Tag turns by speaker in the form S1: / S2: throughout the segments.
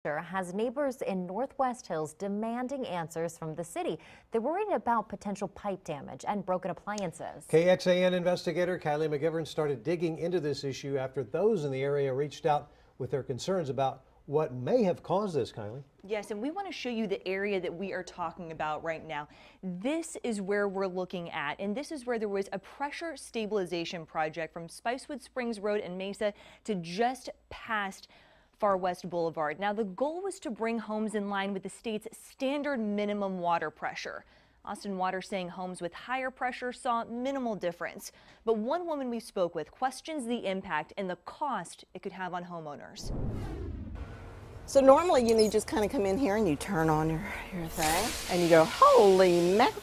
S1: Has neighbors in Northwest Hills demanding answers from the city. They're worried about potential pipe damage and broken appliances.
S2: KXAN investigator Kylie McGivern started digging into this issue after those in the area reached out with their concerns about what may have caused this, Kylie.
S3: Yes, and we want to show you the area that we are talking about right now. This is where we're looking at, and this is where there was a pressure stabilization project from Spicewood Springs Road in Mesa to just past Far West Boulevard. Now, the goal was to bring homes in line with the state's standard minimum water pressure. Austin Water saying homes with higher pressure saw minimal difference. But one woman we spoke with questions the impact and the cost it could have on homeowners.
S4: So normally you just kind of come in here and you turn on your thing and you go, holy mackerel,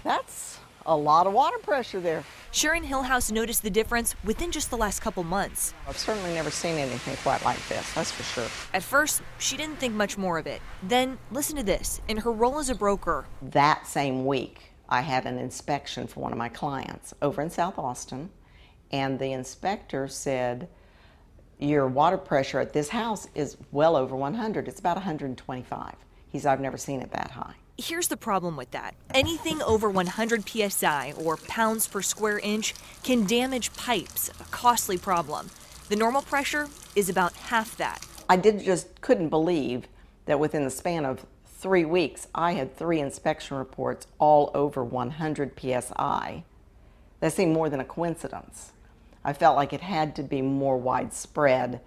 S4: that's a lot of water pressure there.
S3: Sharon Hillhouse noticed the difference within just the last couple months.
S4: I've certainly never seen anything quite like this, that's for sure.
S3: At first, she didn't think much more of it. Then, listen to this. In her role as a broker,
S4: that same week, I had an inspection for one of my clients over in South Austin, and the inspector said, your water pressure at this house is well over 100. It's about 125. He said, I've never seen it that high.
S3: Here's the problem with that. Anything over 100 psi, or pounds per square inch, can damage pipes, a costly problem. The normal pressure is about half that.
S4: I just couldn't believe that within the span of 3 weeks, I had 3 inspection reports all over 100 psi. That seemed more than a coincidence. I felt like it had to be more widespread.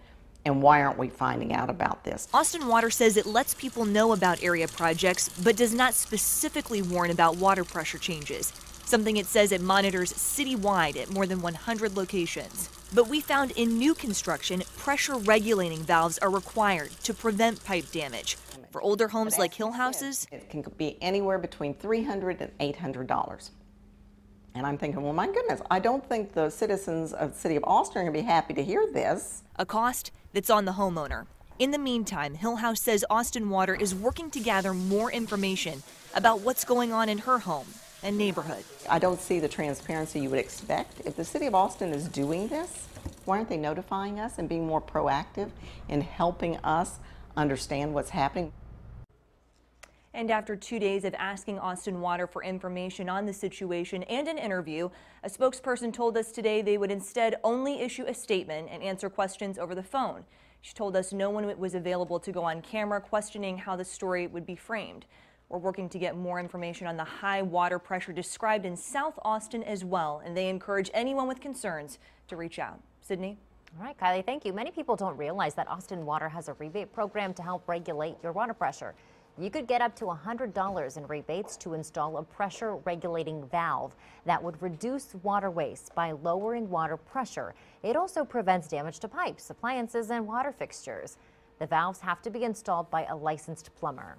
S4: And why aren't we finding out about this?
S3: Austin Water says it lets people know about area projects, but does not specifically warn about water pressure changes, something it says it monitors citywide at more than 100 locations. But we found in new construction, pressure regulating valves are required to prevent pipe damage. For older homes like Hillhouse's,
S4: it can be anywhere between $300 and $800. And I'm thinking, well, my goodness, I don't think the citizens of the city of Austin are going to be happy to hear this.
S3: A cost that's on the homeowner. In the meantime, Hillhouse says Austin Water is working to gather more information about what's going on in her home and neighborhood.
S4: I don't see the transparency you would expect. If the city of Austin is doing this, why aren't they notifying us and being more proactive in helping us understand what's happening?
S3: And after 2 days of asking Austin Water for information on the situation and an interview, a spokesperson told us today they would instead only issue a statement and answer questions over the phone. She told us no one was available to go on camera questioning how the story would be framed. We're working to get more information on the high water pressure described in South Austin as well, and they encourage anyone with concerns to reach out. Sydney?
S1: All right, Kylie, thank you. Many people don't realize that Austin Water has a rebate program to help regulate your water pressure. You could get up to $100 in rebates to install a pressure regulating valve that would reduce water waste by lowering water pressure. It also prevents damage to pipes, appliances, and water fixtures. The valves have to be installed by a licensed plumber.